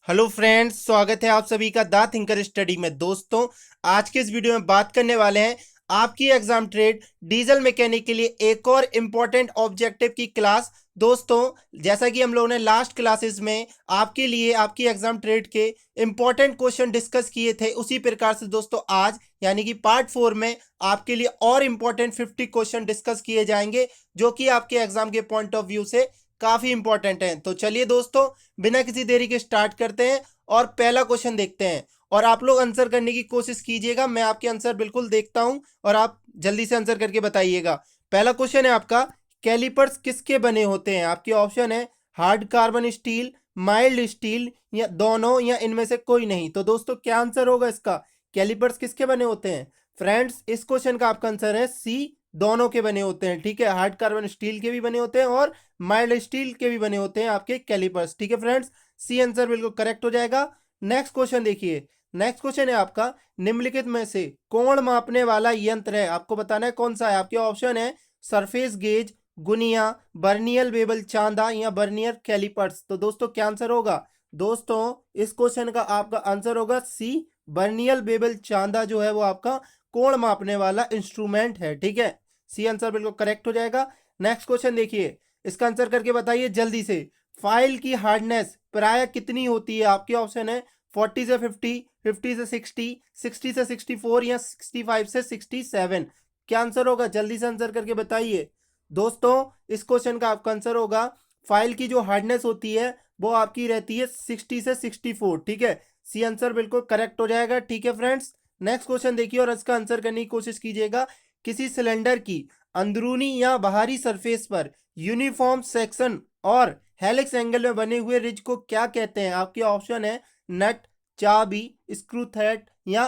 Hello friends, स्वागत है आप सभी का द थिंकर स्टडी में। दोस्तों, आज के इस वीडियो में बात करने वाले हैं आपकी एग्जाम ट्रेड डीजल मैकेनिक के लिए एक और इम्पोर्टेंट ऑब्जेक्टिव की क्लास। दोस्तों, जैसा कि हम लोगों ने लास्ट क्लासेस में आपके लिए आपकी एग्जाम ट्रेड के इम्पोर्टेंट क्वेश्चन डिस्कस किए थे, उसी प्रकार से दोस्तों आज यानी कि पार्ट 4 में आपके लिए और इम्पोर्टेंट 50 क्वेश्चन डिस्कस किए जाएंगे, जो कि आपके एग्जाम के पॉइंट ऑफ व्यू से काफी इंपॉर्टेंट है। तो चलिए दोस्तों, बिना किसी देरी के स्टार्ट करते हैं और पहला क्वेश्चन देखते हैं। और आप लोग आंसर करने की कोशिश कीजिएगा, मैं आपके आंसर बिल्कुल देखता हूं और आप जल्दी से आंसर करके बताइएगा। पहला क्वेश्चन है आपका, कैलिपर्स किसके बने होते हैं? आपके ऑप्शन है hard carbon steel, mild steel, या दोनों, या इनमें से कोई नहीं। तो दोस्तों, क्या आंसर होगा इसका? कैलिपर्स किसके बने होते हैं? फ्रेंड्स, इस क्वेश्चन का आपका आंसर है सी, दोनों के बने होते हैं। ठीक है, हार्ड कार्बन स्टील के भी बने होते हैं और माइल्ड स्टील के भी बने होते हैं आपके कैलिपर्स। ठीक है फ्रेंड्स, सी आंसर बिल्कुल करेक्ट हो जाएगा। नेक्स्ट क्वेश्चन देखिए। नेक्स्ट क्वेश्चन है आपका, निम्नलिखित में से कोण मापने वाला यंत्र है, आपको बताना है कौन सा है। आपके ऑप्शन है सरफेस गेज, गुनिया, बर्नियल बेबल चांदा, या बर्नियर कैलिपर्स। तो दोस्तों, क्या आंसर होगा? दोस्तों, इस क्वेश्चन का आपका आंसर होगा सी, बर्नियल बेबल चांदा जो है वो आपका कोण मापने वाला इंस्ट्रूमेंट है। ठीक है, सी आंसर बिल्कुल करेक्ट हो जाएगा। नेक्स्ट क्वेश्चन देखिए, इसका आंसर करके बताइए जल्दी से। फाइल की हार्डनेस प्राय कितनी होती है? आपके ऑप्शन है 40 से 50, 50 से 60, 60 से 64, या 65 से 67। क्या आंसर होगा? जल्दी से आंसर करके बताइए। दोस्तों, इस क्वेश्चन का आपका आंसर होगा, फाइल की जो हार्डनेस होती है वो आपकी रहती है 60 से 64। ठीक है, सी आंसर बिल्कुल करेक्ट हो जाएगा। ठीक है फ्रेंड्स, नेक्स्ट क्वेश्चन देखिए और इसका आंसर करने की कोशिश कीजिएगा। किसी सिलेंडर की अंदरूनी या बाहरी सरफेस पर यूनिफॉर्म सेक्शन और हेलिक्स एंगल में बने हुए रिज को क्या कहते हैं? आपके ऑप्शन है नट, चाबी, स्क्रू थ्रेड, या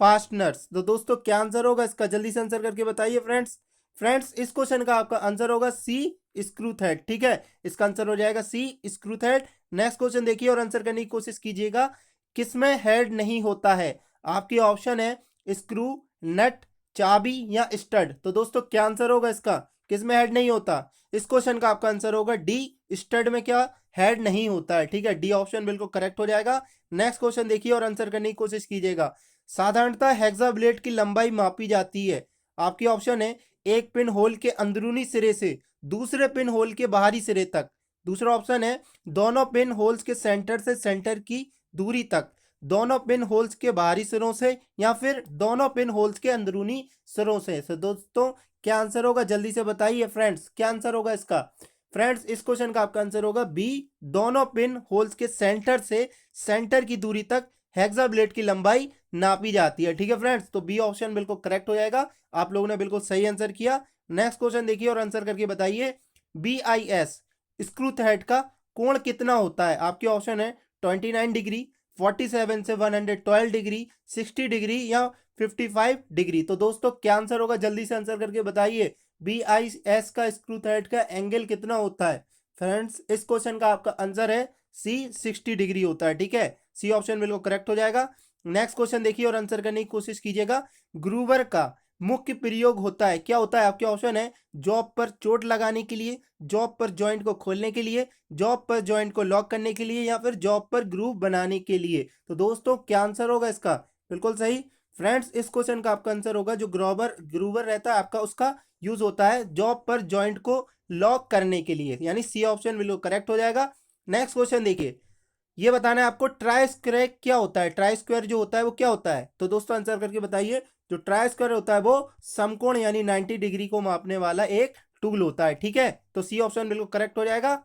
फास्टनर्स। तो दोस्तों, क्या आंसर होगा इसका? जल्दी से आंसर करके बताइए फ्रेंड्स। फ्रेंड्स, इस क्वेश्चन का आपका आंसर होगा सी, स्क्रू थ्रेड। ठीक है, इसका आंसर हो जाएगा सी, स्क्रू थ्रेड। नेक्स्ट क्वेश्चन देखिए और आंसर करने की कोशिश कीजिएगा। किसमें हेड नहीं होता है? आपके ऑप्शन है स्क्रू, नट, चाबी, या स्टड। तो दोस्तों, क्या आंसर होगा इसका? किसमें हेड नहीं होता? इस क्वेश्चन का आपका आंसर होगा डी, स्टड में क्या हेड नहीं होता है। ठीक है, डी ऑप्शन बिल्कुल करेक्ट हो जाएगा। नेक्स्ट क्वेश्चन देखिए और आंसर करने की कोशिश कीजिएगा। साधारणतः हेक्सा ब्लेड की लंबाई मापी जाती है। आपके ऑप्शन है एक पिन होल के अंदरूनी सिरे से दूसरे पिन होल के बाहरी सिरे तक। दूसरा ऑप्शन है दोनों पिन होल्स के सेंटर से सेंटर की दूरी तक, दोनों पिन होल्स के बाहरी सिरों से, या फिर दोनों पिन होल्स के अंदरूनी सिरों से। तो दोस्तों, क्या आंसर होगा? जल्दी से बताइए फ्रेंड्स, क्या आंसर होगा इसका? फ्रेंड्स, इस क्वेश्चन का आपका आंसर होगा बी, दोनों पिन होल्स के सेंटर से सेंटर की दूरी तक हेक्सा ब्लेड की लंबाई नापी जाती है। ठीक है फ्रेंड्स, तो बी ऑप्शन बिल्कुल करेक्ट हो जाएगा। आप लोगों ने बिल्कुल सही आंसर किया। नेक्स्ट क्वेश्चन देखिए और आंसर करके बताइए। B I S screw thread का कोण कितना होता है? आपके ऑप्शन है 29 डिग्री, 47 से 112 डिग्री, 60 डिग्री, या 55 डिग्री। तो दोस्तों, क्या आंसर होगा? जल्दी से आंसर करके बताइए। बी आई एस का स्क्रू थ्रेड का एंगल कितना होता है? फ्रेंड्स, इस क्वेश्चन का आपका आंसर है सी, 60 डिग्री होता है। ठीक है, सी ऑप्शन बिल्कुल करेक्ट हो जाएगा। नेक्स्ट क्वेश्चन देखिए और आंसर करने की कोशिश कीजिएगा। ग्रूवर का मुख्य प्रयोग होता है, क्या होता है? आपके ऑप्शन है जॉब पर चोट लगाने के लिए, जॉब पर जॉइंट को खोलने के लिए, जॉब पर जॉइंट को लॉक करने के लिए, या फिर जॉब पर ग्रूव बनाने के लिए। तो दोस्तों, क्या आंसर होगा इसका? बिल्कुल सही। फ्रेंड्स, इस क्वेश्चन का आपका आंसर होगा जो ग्रोवर ग्रूवर रहता है आपका, उसका यूज होता है जॉब पर जॉइंट को लॉक करने के लिए, यानी सी ऑप्शन बिल्कुल करेक्ट हो जाएगा। नेक्स्ट क्वेश्चन देखिए, ये बताना है आपको ट्राई स्क्वायर क्या होता है। ट्राई स्क्वायर जो होता है वो क्या होता है? तो दोस्तों, आंसर करके बताइए। जो ट्राई स्क्वायर होता है वो समकोण यानी 90 डिग्री को मापने वाला एक टूल होता है। ठीक है, तो सी ऑप्शन बिल्कुल करेक्ट हो जाएगा।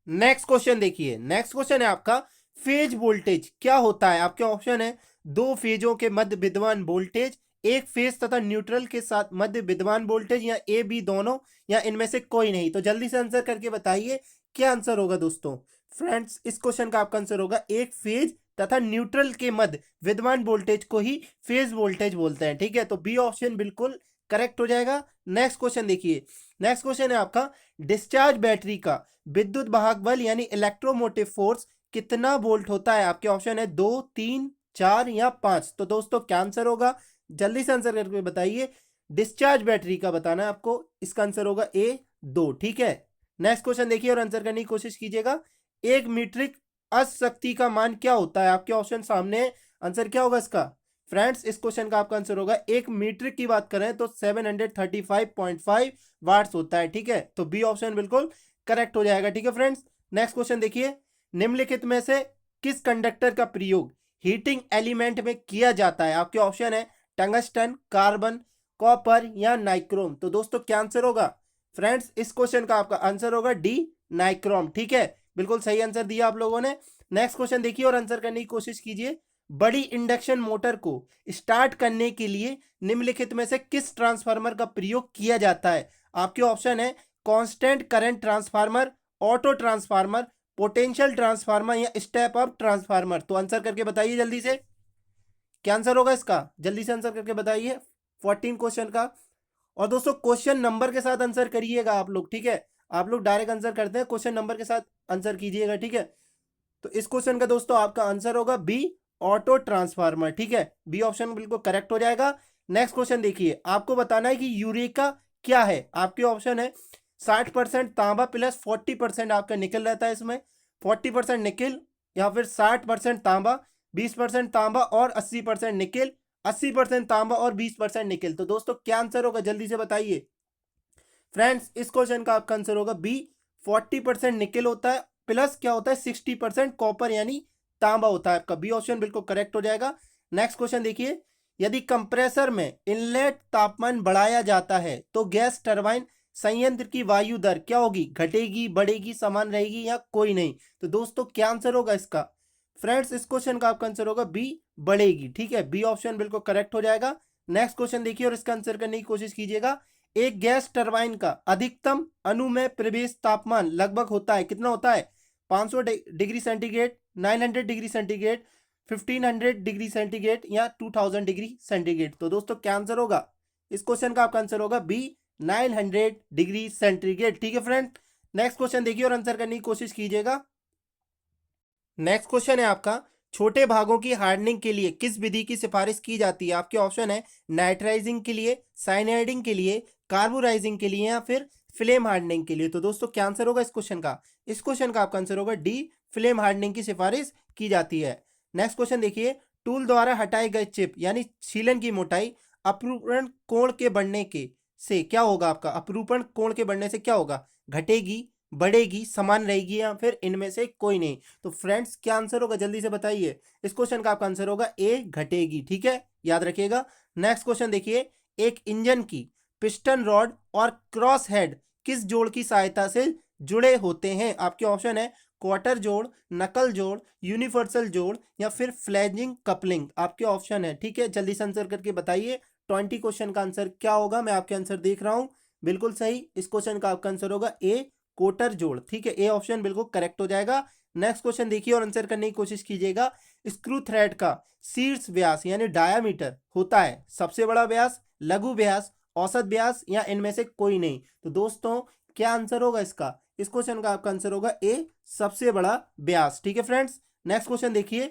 नेक्स्ट क्वेश्चन देखिए। नेक्स्ट क्वेश्चन है आपका, फेज वोल्टेज क्या होता है? आपके ऑप्शन है दो फेजों के मध्य विद्यमान वोल्टेज, एक फेज तथा न्यूट्रल के साथ मध्य विद्यमान वोल्टेज, या ए बी दोनों, या इनमें से कोई नहीं। तो जल्दी से आंसर करके बताइए, क्या आंसर होगा दोस्तों? फ्रेंड्स, इस क्वेश्चन का आपका आंसर होगा एक फेज तथा न्यूट्रल के मध्य विद्यमान वोल्टेज को ही फेज वोल्टेज बोलते हैं। ठीक है, तो बी ऑप्शन बिल्कुल करेक्ट हो जाएगा। नेक्स्ट क्वेश्चन देखिए। नेक्स्ट क्वेश्चन है आपका, डिस्चार्ज बैटरी का विद्युत वाहक बल यानी इलेक्ट्रोमोटिव फोर्स कितना वोल्ट होता है? आपके ऑप्शन है 2, 3, 4, या 5। तो दोस्तों, क्या आंसर होगा? जल्दी से आंसर करके बताइए। डिस्चार्ज बैटरी का बताना है आपको, इसका आंसर होगा ए, 2। ठीक है, नेक्स्ट क्वेश्चन देखिए और आंसर करने की कोशिश कीजिएगा। एक मीट्रिक अशक्ति का मान क्या होता है? आपके ऑप्शन सामने है, आंसर क्या होगा इसका? फ्रेंड्स इस क्वेश्चन का आपका आंसर होगा, एक मीटर की बात करें तो 735.5 वाट्स होता है। ठीक है, तो बी ऑप्शन बिल्कुल करेक्ट हो जाएगा। ठीक है फ्रेंड्स, नेक्स्ट क्वेश्चन देखिए, निम्नलिखित में से किस कंडक्टर का प्रयोग हीटिंग एलिमेंट में किया जाता है? आपके ऑप्शन है टंगस्टन, कार्बन, कॉपर या नाइक्रोम। तो दोस्तों क्या आंसर होगा? फ्रेंड्स इस क्वेश्चन का आपका आंसर होगा डी, नाइक्रोम। ठीक है, बिल्कुल सही आंसर दिया आप लोगों ने। नेक्स्ट क्वेश्चन देखिए और आंसर करने की कोशिश कीजिए। बड़ी इंडक्शन मोटर को स्टार्ट करने के लिए निम्नलिखित में से किस ट्रांसफार्मर का प्रयोग किया जाता है? आपके ऑप्शन है constant current transformer, auto transformer, potential transformer या स्टेप अप ट्रांसफार्मर। तो आंसर करके बताइए जल्दी से, क्या आंसर होगा इसका? जल्दी से आंसर करके बताइए 14 क्वेश्चन का। और दोस्तों क्वेश्चन नंबर के साथ आंसर करिएगा आप लोग। ठीक है, आप लोग डायरेक्ट आंसर करते हैं, क्वेश्चन नंबर के साथ आंसर कीजिएगा। ठीक है, तो इस क्वेश्चन का दोस्तों आपका आंसर होगा बी, ऑटो ट्रांसफार्मर। ठीक है, बी ऑप्शन बिल्कुल करेक्ट हो जाएगा। नेक्स्ट क्वेश्चन देखिए, आपको बताना है कि यूरेका क्या है। आपके ऑप्शन है 60% तांबा प्लस 40% आपका निकल रहता है इसमें, 40% निकल या फिर 60% तांबा, 20% तांबा और 80% निकल, 80% तांबा और 20% निकल। तो दोस्तों क्या आंसर होगा जल्दी से बताइए। फ्रेंड्स इस क्वेश्चन का आपका आंसर होगा बी, 40% निकल होता है प्लस क्या होता है 60% कॉपर यानी तांबा होता है। आपका बी ऑप्शन बिल्कुल करेक्ट हो जाएगा। नेक्स्ट क्वेश्चन देखिए, यदि कंप्रेसर में इनलेट तापमान बढ़ाया जाता है तो गैस टरबाइन संयंत्र की वायु दर क्या होगी? घटेगी, बढ़ेगी, समान रहेगी या कोई नहीं? तो दोस्तों क्या आंसर होगा इसका? फ्रेंड्स इस क्वेश्चन का आपका आंसर होगा बी, बढ़ेगी। ठीक है, बी ऑप्शन बिल्कुल करेक्ट हो जाएगा। नेक्स्ट क्वेश्चन देखिए और इसका आंसर करने की कोशिश कीजिएगा। एक गैस टरबाइन का अधिकतम अनुमेय प्रवेश तापमान लगभग होता है, कितना होता है? 500 degree centigrade, 900 degree centigrade, 1500 degree centigrade या 2000 डिग्री सेंटीग्रेड। तो दोस्तों क्या आंसर होगा? इस क्वेश्चन का आपका आंसर होगा बी, 900 डिग्री सेंटीग्रेड। ठीक है फ्रेंड, नेक्स्ट क्वेश्चन देखिए और आंसर करने की कोशिश कीजिएगा। नेक्स्ट क्वेश्चन है आपका, छोटे भागों की हार्डनिंग के लिए किस विधि की सिफारिश की जाती है? आपके ऑप्शन है नाइट्राइजिंग के लिए, साइनाइडिंग के लिए, कार्बोराइजिंग के लिए या फिर फ्लेम हार्डनिंग के लिए। तो दोस्तों क्या आंसर होगा इस क्वेश्चन का? इस क्वेश्चन का आपका आंसर होगा डी, फ्लेम हार्डनिंग की सिफारिश की जाती है। नेक्स्ट क्वेश्चन देखिए, टूल द्वारा हटाए गए चिप यानी छीलन की मोटाई अपरूपण कोण के बढ़ने के से क्या होगा? आपका अपरूपण कोण के बढ़ने से क्या होगा? घटेगी, बढ़ेगी, समान रहेगी या फिर इनमें से कोई नहीं? तो फ्रेंड्स क्या आंसर होगा जल्दी से बताइए। इस क्वेश्चन का आपका आंसर होगा ए, घटेगी। ठीक है, याद रखिएगा। नेक्स्ट क्वेश्चन देखिए, एक इंजन की पिस्टन रॉड और क्रॉस हेड किस जोड़ की सहायता से जुड़े होते हैं? आपके ऑप्शन है क्वार्टर जोड़, नकल जोड़, यूनिवर्सल जोड़ या फिर फ्लैजिंग कपलिंग। आपके ऑप्शन है। ठीक है, जल्दी से आंसर करके बताइए 20 क्वेश्चन का आंसर क्या होगा। मैं आपके आंसर देख रहा हूं, बिल्कुल सही। इस क्वेश्चन का आपका आंसर होगा ए, कोटर जोड़। ठीक है, ए ऑप्शन बिल्कुल करेक्ट हो जाएगा। नेक्स्ट क्वेश्चन देखिए और आंसर करने की कोशिश कीजिएगा। स्क्रू थ्रेड का शीर्ष व्यास यानी डायामीटर होता है सबसे बड़ा व्यास, लघु व्यास, औसत व्यास या इनमें से कोई नहीं? तो दोस्तों क्या आंसर होगा इसका? इस क्वेश्चन का आपका आंसर होगा ए, सबसे बड़ा व्यास। ठीक है फ्रेंड्स, नेक्स्ट क्वेश्चन देखिए,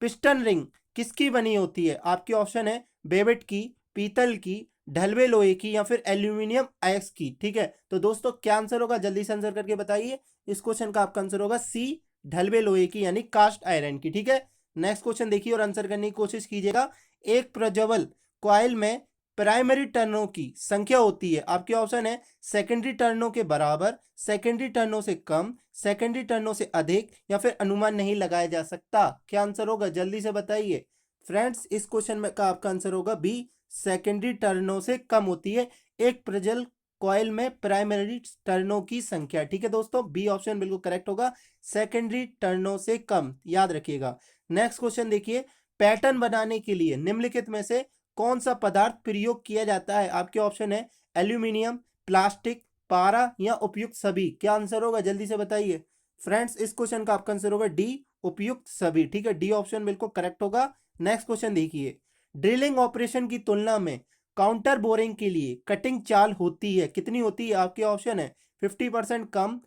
पिस्टन रिंग किसकी बनी होती है? आपके ऑप्शन है बेवेट की, पीतल की, ढलवे लोहे की या फिर एल्यूमिनियम आयस्क की। ठीक है, तो दोस्तों क्या आंसर होगा जल्दी से आंसर करके बताइए। इस क्वेश्चन का आपका आंसर होगा सी, ढलवे लोहे की यानी कास्ट आयरन की। ठीक है, नेक्स्ट क्वेश्चन देखिए और आंसर करने की कोशिश कीजिएगा। एक प्रज्वल कॉइल में प्राइमरी टर्नों की संख्या होती है। आपके ऑप्शन है सेकेंडरी टर्नों के बराबर, सेकेंडरी टर्नों से कम, सेकेंडरी टर्नों से अधिक या फिर अनुमान नहीं लगाया जा सकता। क्या आंसर होगा जल्दी से बताइए। फ्रेंड्स इस क्वेश्चन में का आपका आंसर होगा बी, सेकेंडरी टर्नों से कम होती है एक प्रज्वल कॉइल में प्राइमरी टर्नों की संख्या। ठीक है दोस्तों, बी ऑप्शन बिल्कुल करेक्ट होगा, सेकेंडरी टर्नों से कम, याद रखिएगा। नेक्स्ट क्वेश्चन देखिए, पैटर्न बनाने के लिए निम्नलिखित में से कौन सा पदार्थ प्रयोग किया जाता है? आपके ऑप्शन है एल्यूमिनियम, प्लास्टिक, पारा या उपयुक्त सभी। क्या आंसर होगा जल्दी से बताइए। फ्रेंड्स इस क्वेश्चन का आपका आंसर होगा डी, उपयुक्त सभी। ठीक है, डी ऑप्शन बिल्कुल करेक्ट होगा। नेक्स्ट क्वेश्चन देखिए, ड्रिलिंग ऑपरेशन की तुलना में काउंटर बोरिंग के लिए कटिंग चाल होती है, कितनी होती है? आपके ऑप्शन है 50% कम,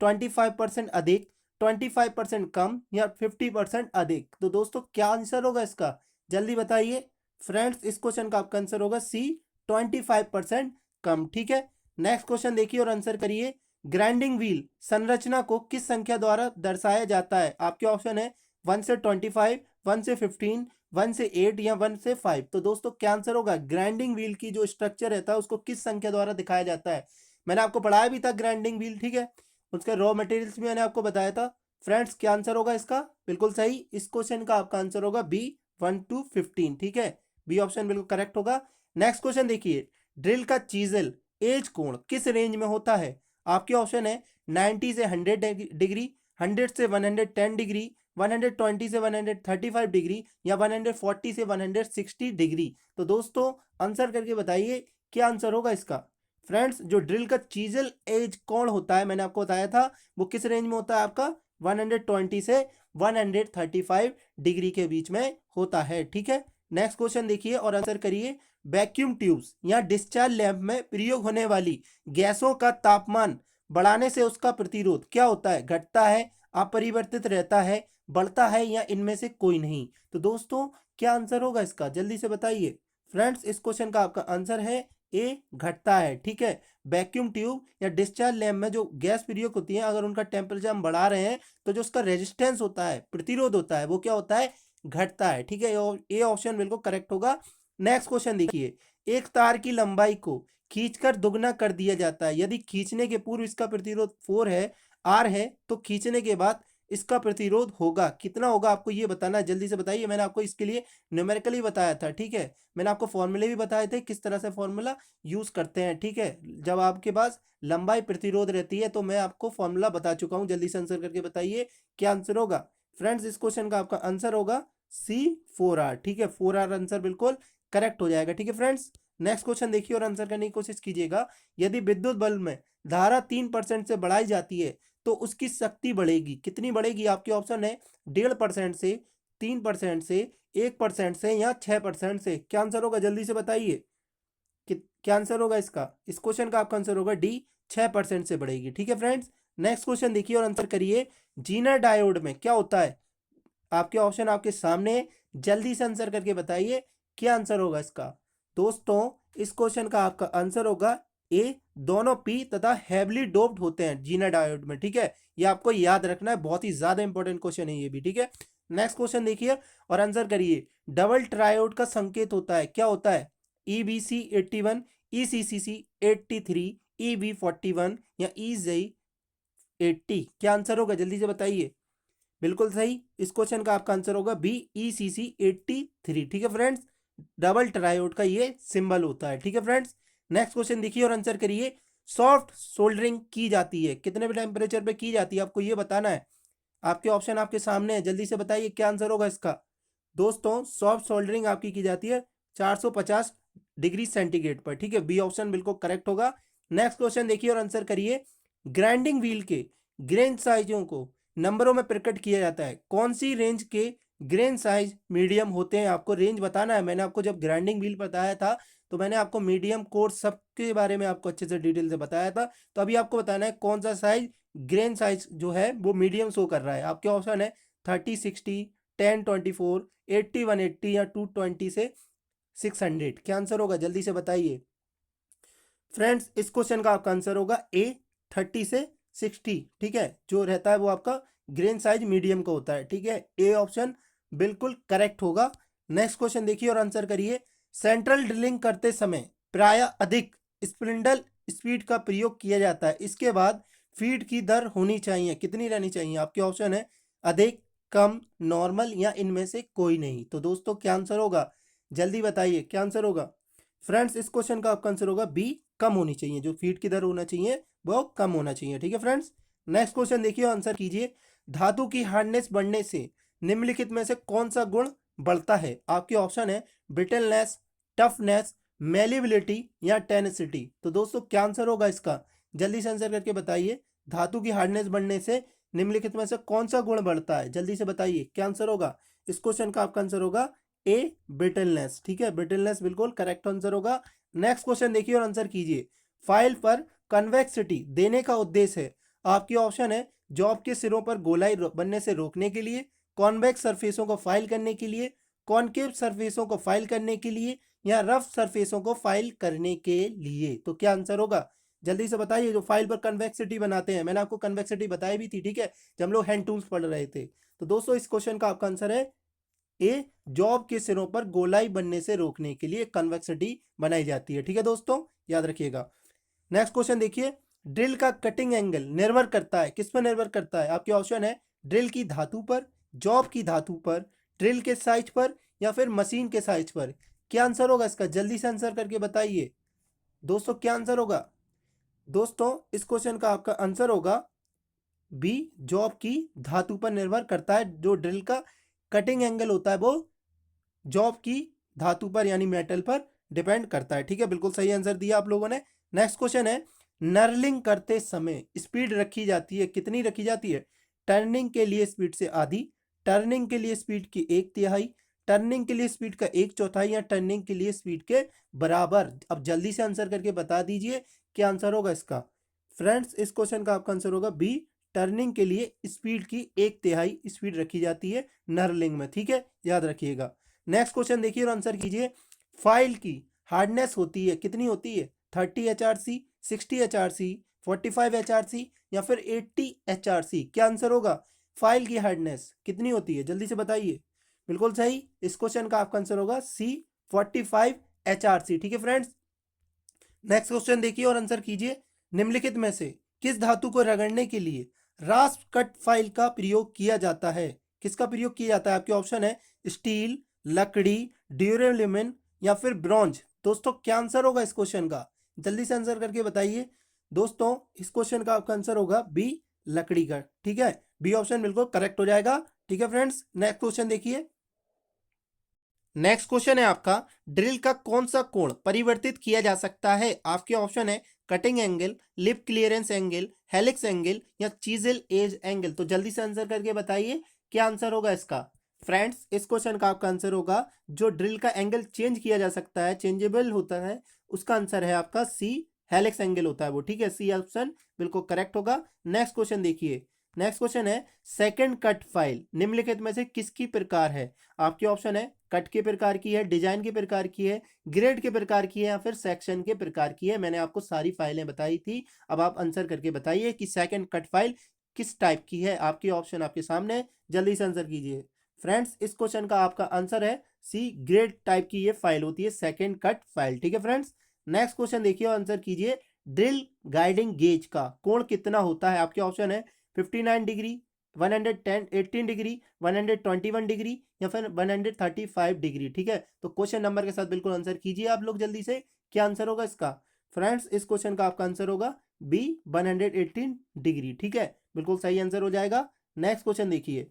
25% अधिक, 25% कम या 50% अधिक। तो दोस्तों क्या आंसर होगा इसका जल्दी बताइए। फ्रेंड्स इस क्वेश्चन का आपका आंसर होगा सी, 25% कम। ठीक है, नेक्स्ट क्वेश्चन देखिए और आंसर करिए। ग्राइंडिंग व्हील संरचना को किस संख्या द्वारा दर्शाया जाता है? आपके ऑप्शन है 1 से 25, 1 से 15, 1 से 8 या 1 से 5। तो दोस्तों क्या आंसर होगा? ग्राइंडिंग व्हील की जो स्ट्रक्चर रहता है उसको किस संख्या द्वारा दिखाया जाता है? मैंने आपको पढ़ाया भी था ग्राइंडिंग व्हील, ठीक है, उसके रॉ मटेरियल्स भी मैंने आपको बताया था। फ्रेंड्स क्या आंसर होगा इसका? बिल्कुल सही, इस क्वेश्चन का आपका आंसर होगा बी 1 to 15, ठीक है, बी ऑप्शन बिल्कुल करेक्ट होगा। नेक्स्ट क्वेश्चन देखिए, ड्रिल का चीजल एज कोण किस रेंज में होता है? आपके ऑप्शन है 90 से 100 डिग्री, 100 से 110 डिग्री, 120 से 135 डिग्री या 140 से 160 डिग्री। तो दोस्तों आंसर करके बताइए क्या आंसर होगा इसका। फ्रेंड्स जो ड्रिल का चीजल एज कोण होता है मैंने आपको बताया था वो किस रेंज में होता है आपका? 120 से 135 डिग्री के बीच में होता है, ठीक है। नेक्स्ट क्वेश्चन देखिए और आंसर करिए। वैक्यूम ट्यूब्स या डिस्चार्ज लैंप में प्रयोग होने वाली गैसों का तापमान बढ़ाने से उसका प्रतिरोध क्या होता है? घटता है, अपरिवर्तित रहता है, बढ़ता है या इनमें से कोई नहीं? तो दोस्तों क्या आंसर होगा इसका? जल्दी से बताइए। फ्रेंड्स इस क्वेश्चन का आपका आंसर है ए, घटता है, ठीक है। वैक्यूम ट्यूब या डिस्चार्ज लैंप में जो गैस प्रयोग होती है अगर उनका टेम्परेचर हम बढ़ा रहे हैं तो जो उसका रेजिस्टेंस होता है, प्रतिरोध होता है, वो क्या होता है? घटता है, ठीक है। ए ऑप्शन बिल्कुल करेक्ट होगा। नेक्स्ट क्वेश्चन देखिए, एक तार की लंबाई को खींचकर दुगना कर दिया जाता है, यदि खींचने के पूर्व इसका प्रतिरोध 4 है, आर है, तो खींचने के बाद इसका प्रतिरोध होगा कितना होगा? आपको ये बताना है, जल्दी से बताइए। मैंने आपको इसके लिए न्यूमेरिकली बताया था, ठीक है, मैंने आपको फॉर्मूले भी बताए थे किस तरह से फॉर्मूला यूज करते हैं, ठीक है। जब आपके पास लंबाई प्रतिरोध रहती है तो मैं आपको फॉर्मूला बता चुका हूं। जल्दी से आंसर करके बताइए क्या आंसर होगा। फ्रेंड्स इस क्वेश्चन का आपका आंसर होगा सी 4R, ठीक है, 4R आंसर बिल्कुल करेक्ट हो जाएगा, ठीक है फ्रेंड्स। नेक्स्ट क्वेश्चन देखिए और आंसर करने की कोशिश कीजिएगा। यदि विद्युत बल्ब में धारा 3% से बढ़ाई जाती है तो उसकी शक्ति बढ़ेगी, कितनी बढ़ेगी? आपके ऑप्शन है 1.5% से, 3% से, 1% से या 6% से। क्या आंसर होगा? जल्दी से बताइए क्या आंसर होगा इसका। इस क्वेश्चन का आपका आंसर होगा डी, 6% से बढ़ेगी, ठीक है फ्रेंड्स। नेक्स्ट क्वेश्चन देखिए और आंसर करिए। जीनर डायोड में क्या होता है? आपके ऑप्शन आपके सामने, जल्दी से आंसर करके बताइए क्या आंसर होगा इसका। दोस्तों इस क्वेश्चन का आपका आंसर होगा ए, दोनों पी तथा हेवली डोप्ड होते हैं जीना डायोड में, ठीक है, ये आपको याद रखना है, बहुत ही ज्यादा इंपॉर्टेंट क्वेश्चन है ये भी, ठीक है। नेक्स्ट क्वेश्चन देखिए और आंसर करिए। डबल ट्रायोड का संकेत होता है, क्या होता है? EBC 81, ECCC 83, EB41 या EJ 80। क्या आंसर होगा? जल्दी से बताइए। बिल्कुल सही, इस क्वेश्चन का आपका आंसर होगा बी, ECC 83, ठीक है फ्रेंड्स। डबल ट्रायोड का ये सिंबल होता है, ठीक है फ्रेंड्स। नेक्स्ट क्वेश्चन देखिए और आंसर करिए। सॉफ्ट सोल्डरिंग की जाती है कितने टेम्परेचर पे की जाती है? आपको ये बताना है। आपके ऑप्शन आपके सामने है, जल्दी से बताइए क्या आंसर होगा इसका। दोस्तों सॉफ्ट सोल्डरिंग आपकी की जाती है 450 डिग्री सेंटीग्रेड पर, ठीक है, बी ऑप्शन बिल्कुल करेक्ट होगा। नेक्स्ट क्वेश्चन देखिए और आंसर करिए। ग्राइंडिंग व्हील के ग्रेन साइजों को नंबरों में प्रकट किया जाता है, कौन सी रेंज के ग्रेन साइज मीडियम होते हैं? आपको रेंज बताना है। मैंने आपको जब ग्राइंडिंग व्हील बताया था तो मैंने आपको मीडियम कोर्स सबके बारे में आपको अच्छे से डिटेल से बताया था। तो अभी आपको बताना है कौन सा साइज, ग्रेन साइज जो है वो मीडियम शो कर रहा है। आपके ऑप्शन है 30, 60, 10, 24, 80, 180 या 220 से 600। क्या आंसर होगा? जल्दी से बताइए। फ्रेंड्स इस क्वेश्चन का आपका आंसर होगा ए, 30 से 60, ठीक है, जो रहता है वो आपका ग्रेन साइज मीडियम का होता है, ठीक है, ए ऑप्शन बिल्कुल करेक्ट होगा। नेक्स्ट क्वेश्चन देखिए और आंसर करिए। सेंट्रल ड्रिलिंग करते समय प्राय अधिक स्पिंडल स्पीड का प्रयोग किया जाता है, इसके बाद फीड की दर होनी चाहिए, कितनी रहनी चाहिए? आपके ऑप्शन है अधिक, कम, नॉर्मल या इनमें से कोई नहीं। तो दोस्तों क्या आंसर होगा? जल्दी बताइए क्या आंसर होगा। फ्रेंड्स इस क्वेश्चन का आपका आंसर होगा बी, कम होनी चाहिए, जो फीड की दर होना चाहिए वो कम होना चाहिए, ठीक है फ्रेंड्स। नेक्स्ट क्वेश्चन देखिए आंसर कीजिए। धातु की हार्डनेस बढ़ने से निम्नलिखित में से कौन सा गुण बढ़ता है? आपके ऑप्शन है ब्रिटलनेस, टफनेस, मेलिबिलिटी या टेनिसिटी। तो दोस्तों क्या आंसर होगा इसका? जल्दी से आंसर करके बताइए। धातु की हार्डनेस बढ़ने से निम्नलिखित में से कौन सा गुण बढ़ता है? जल्दी से बताइए क्या आंसर होगा। इस क्वेश्चन का आपका आंसर होगा ए, ब्रिटलनेस, ठीक है, ब्रिटलनेस बिल्कुल करेक्ट आंसर होगा। नेक्स्ट क्वेश्चन देखिए और आंसर कीजिए। फाइल पर कन्वेक्सिटी देने का उद्देश्य है, आपकी ऑप्शन है जॉब के सिरों पर गोलाई बनने से रोकने के लिए, कॉन्वेक्स सरफेसों को फाइल करने के लिए, कॉनकेव सरफेसों को फाइल करने के लिए या रफ सरफेसों को फाइल करने के लिए। तो क्या आंसर होगा? जल्दी से बताइए। जो फाइल पर कन्वेक्सिटी बनाते हैं, मैंने आपको कन्वेक्सिटी बताई भी थी, ठीक है, जब हम लोग हैंड टूल्स पढ़ रहे थे। तो दोस्तों इस क्वेश्चन का आपका आंसर है ए, जॉब के सिरों पर गोलाई बनने से रोकने के लिए कन्वेक्सिटी बनाई जाती है। ठीक है दोस्तों, याद रखिएगा। नेक्स्ट क्वेश्चन देखिए, ड्रिल का कटिंग एंगल निर्भर करता है, किस पर निर्भर करता है? आपके ऑप्शन है ड्रिल की धातु पर, जॉब की धातु पर, ड्रिल के साइज पर, या फिर मशीन के साइज पर। क्या आंसर होगा इसका? जल्दी से आंसर करके बताइए दोस्तों, क्या आंसर होगा? दोस्तों इस क्वेश्चन का आपका आंसर होगा बी, जॉब की धातु पर निर्भर करता है। जो ड्रिल का कटिंग एंगल होता है वो जॉब की धातु पर यानी मेटल पर डिपेंड करता है। ठीक है, बिल्कुल सही आंसर दिया आप लोगों ने। नेक्स्ट क्वेश्चन है, नर्लिंग करते समय स्पीड रखी जाती है, कितनी रखी जाती है? टर्निंग के लिए स्पीड से आधी, टर्निंग के लिए स्पीड की एक तिहाई, टर्निंग के लिए स्पीड का एक चौथाई, या टर्निंग के लिए स्पीड के बराबर। अब जल्दी से आंसर करके बता दीजिए क्या आंसर होगा इसका। फ्रेंड्स इस क्वेश्चन का आपका आंसर होगा बी, टर्निंग के लिए स्पीड की एक तिहाई स्पीड रखी जाती है नर्लिंग में। ठीक है, याद रखिएगा। नेक्स्ट क्वेश्चन देखिए और आंसर कीजिए। फाइल की हार्डनेस होती है, कितनी होती है? 30 HRC, 60 HRC, 45 HRC, या फिर 80 HRC। क्या आंसर होगा? फाइल की हार्डनेस कितनी होती है? जल्दी से बताइए। बिल्कुल सही, इस क्वेश्चन का आपका आंसर होगा सी, 45 HRC। ठीक है फ्रेंड्स, नेक्स्ट क्वेश्चन देखिए और आंसर कीजिए। निम्नलिखित में से किस धातु को रगड़ने के लिए रास्प कट फाइल का प्रयोग किया जाता है? किसका प्रयोग किया जाता है? आपके ऑप्शन है स्टील, लकड़ी, ड्यूरेलिमिन, या फिर ब्रॉन्ज। दोस्तों क्या आंसर होगा इस क्वेश्चन का? जल्दी से आंसर करके बताइए। दोस्तों इस क्वेश्चन का आपका आंसर होगा बी, लकड़ी का। ठीक है, बी ऑप्शन बिल्कुल करेक्ट हो जाएगा। ठीक है फ्रेंड्स, नेक्स्ट क्वेश्चन देखिए। नेक्स्ट क्वेश्चन है आपका, ड्रिल का कौन सा कोण परिवर्तित किया जा सकता है? आपके ऑप्शन है cutting angle, lip clearance angle, helix angle, या चीजल एज एंगल। तो जल्दी से आंसर करके बताइए क्या आंसर होगा इसका। फ्रेंड्स इस क्वेश्चन का आपका आंसर होगा, जो ड्रिल का एंगल चेंज किया जा सकता है, चेंजेबल होता है, उसका आंसर है आपका सी, हेलिक्स एंगल होता है वो। ठीक है, सी ऑप्शन बिल्कुल करेक्ट होगा। नेक्स्ट क्वेश्चन देखिए। नेक्स्ट क्वेश्चन है, सेकंड कट फाइल निम्नलिखित में से किसकी प्रकार है? आपके ऑप्शन है कट के प्रकार की है, डिजाइन के प्रकार की है, ग्रेड के प्रकार की है, या फिर सेक्शन के प्रकार की है। मैंने आपको सारी फाइलें बताई थी। अब आप आंसर करके बताइए कि सेकंड कट फाइल किस टाइप की है। आपके ऑप्शन आपके सामने, जल्दी से आंसर कीजिए। फ्रेंड्स इस क्वेश्चन का आपका आंसर है सी, ग्रेड टाइप की ये फाइल होती है सेकंड कट फाइल। ठीक है फ्रेंड्स, नेक्स्ट क्वेश्चन देखिए और आंसर कीजिए। ड्रिल गाइडिंग गेज का कोण कितना होता है? आपके ऑप्शन है 59 डिग्री, 110 18 डिग्री, 121 डिग्री, या फिर 135 डिग्री। ठीक है, तो क्वेश्चन नंबर के साथ बिल्कुल आंसर कीजिए आप लोग जल्दी से, क्या आंसर होगा इसका। फ्रेंड्स इस क्वेश्चन का आपका आंसर होगा बी, 118 डिग्री। ठीक है, बिल्कुल सही आंसर हो जाएगा। नेक्स्ट क्वेश्चन देखिए,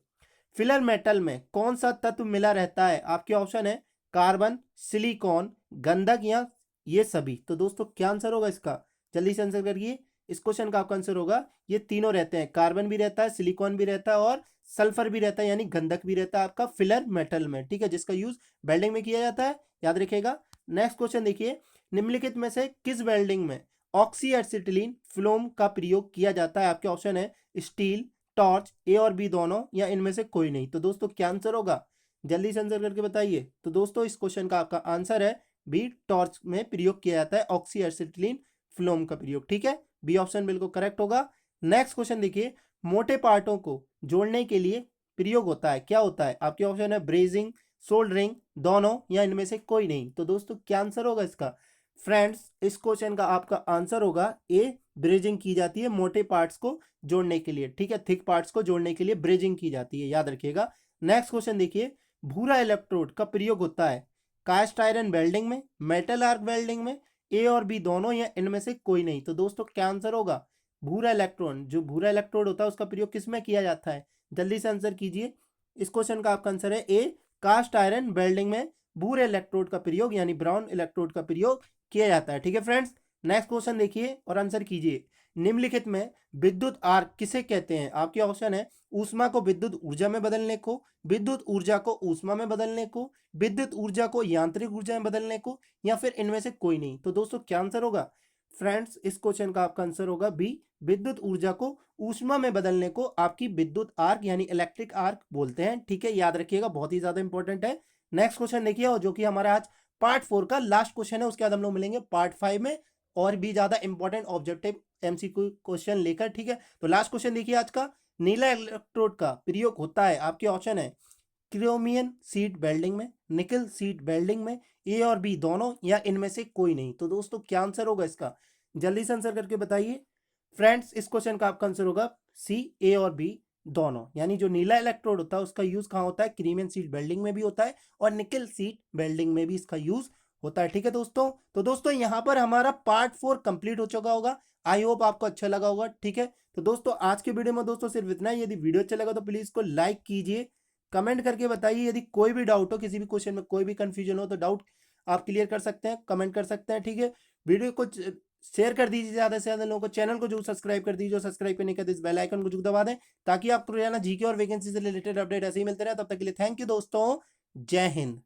फिलर मेटल में कौन सा तत्व मिला रहता है? आपके ऑप्शन है कार्बन, सिलिकॉन, गंधक, या ये सभी। तो दोस्तों क्या आंसर होगा इसका? जल्दी से आंसर करिए। इस क्वेश्चन का आपका आंसर होगा ये तीनों रहते हैं, कार्बन भी रहता है, सिलिकॉन भी रहता है, और सल्फर भी रहता है, यानी गंधक भी रहता है आपका फिलर मेटल में। ठीक है, जिसका यूज वेल्डिंग में किया जाता है, याद रखिएगा। नेक्स्ट क्वेश्चन देखिए, निम्नलिखित में से किस वेल्डिंग में ऑक्सी एसिटिलीन फिल्म का प्रयोग किया जाता है? आपके ऑप्शन है स्टील, टॉर्च, ए और बी दोनों, या इनमें से कोई नहीं। तो दोस्तों क्या आंसर होगा? जल्दी से आंसर करके बताइए। तो दोस्तों इस क्वेश्चन का आपका आंसर है बी, टॉर्च में प्रयोग किया जाता है ऑक्सी एसिटिलीन फिल्म का प्रयोग। ठीक है, बी ऑप्शन बिल्कुल करेक्ट होगा। नेक्स्ट क्वेश्चन देखिए, मोटे पार्टों को जोड़ने के लिए प्रयोग होता है, क्या होता है? आपके ऑप्शन है ब्रेजिंग, सोल्डरिंग, दोनों, या इनमें से कोई नहीं। तो दोस्तों क्या आंसर होगा इसका? फ्रेंड्स इस क्वेश्चन का आपका आंसर होगा ए, ब्रेजिंग की जाती है मोटे पार्ट्स को जोड़ने के लिए। ठीक है, थिक पार्ट्स को जोड़ने के लिए ब्रेजिंग की जाती है, याद रखिएगा। नेक्स्ट क्वेश्चन देखिए, भूरा इलेक्ट्रोड का प्रयोग होता है कास्ट आयरन वेल्डिंग में, मेटल आर्क वेल्डिंग में, ए और बी दोनों, या इनमें से कोई नहीं। तो दोस्तों क्या आंसर होगा? भूरा इलेक्ट्रॉन, जो भूरा इलेक्ट्रोड होता है उसका प्रयोग किसमें किया जाता है? जल्दी से आंसर कीजिए। इस क्वेश्चन का आपका आंसर है ए, कास्ट आयरन वेल्डिंग में भूरे इलेक्ट्रोड का प्रयोग यानी ब्राउन इलेक्ट्रोड का प्रयोग किया जाता है। ठीक है फ्रेंड्स, नेक्स्ट क्वेश्चन देखिए और आंसर कीजिए। निम्नलिखित में विद्युत आर्क किसे कहते हैं? आपके ऑप्शन है ऊष्मा को विद्युत ऊर्जा में बदलने को, विद्युत ऊर्जा को ऊष्मा में बदलने को, विद्युत ऊर्जा को यांत्रिक ऊर्जा में बदलने को, या फिर इनमें से कोई नहीं। तो दोस्तों क्या आंसर होगा? फ्रेंड्स इस क्वेश्चन का आपका आंसर होगा बी, विद्युत ऊर्जा को ऊष्मा में बदलने को आपकी विद्युत आर्क यानी इलेक्ट्रिक आर्क बोलते हैं। ठीक है, याद रखिएगा, बहुत ही ज्यादा इंपॉर्टेंट है। नेक्स्ट क्वेश्चन देखिए, और जो कि हमारा आज पार्ट 4 का लास्ट क्वेश्चन है। उसके बाद हम लोग मिलेंगे पार्ट 5 में। और भी ज्यादा इंपॉर्टेंट ऑब्जेक्टिव एमसीक्यू क्वेश्चन लेकर, ठीक है। तो लास्ट क्वेश्चन देखिए आज का, नीला इलेक्ट्रोड का प्रयोग होता है, आपके ऑप्शन है क्रोमियम सीट वेल्डिंग में, निकल सीट वेल्डिंग में, ए और बी दोनों, या इनमें से कोई नहीं। तो दोस्तों क्या आंसर होगा इसका, जल्दी से आंसर करके बताइए फ्रेंड्स। इस क्वेश्चन का आपका आंसर होगा सी, ए और बी दोनों। यानी जो नीला इलेक्ट्रोड होता है उसका यूज कहाँ होता है, क्रीमियम सीट वेल्डिंग में भी होता है और निकल सीट वेल्डिंग में भी इसका यूज होता है, ठीक है दोस्तों। तो दोस्तों यहाँ पर हमारा पार्ट 4 कंप्लीट हो चुका होगा। आई होप आपको अच्छा लगा होगा, ठीक है। तो दोस्तों आज के वीडियो में दोस्तों सिर्फ इतना ही। यदि वीडियो अच्छा लगा तो प्लीज इसको लाइक कीजिए, कमेंट करके बताइए। यदि कोई भी डाउट हो, किसी भी क्वेश्चन में कोई भी कंफ्यूजन हो तो डाउट आप क्लियर कर सकते हैं, कमेंट कर सकते हैं, ठीक है। वीडियो को शेयर कर दीजिए ज्यादा से ज्यादा लोगों को, चैनल को जरूर सब्सक्राइब कर दीजिए, जो सब्सक्राइब करने के बाद इस बेल आइकन को जरूर दबा दें, ताकि आपको रोजाना जीके और वैकेंसी से रिलेटेड अपडेट ऐसे ही मिलते रहे। तब तक के लिए थैंक यू दोस्तों, जय हिंद।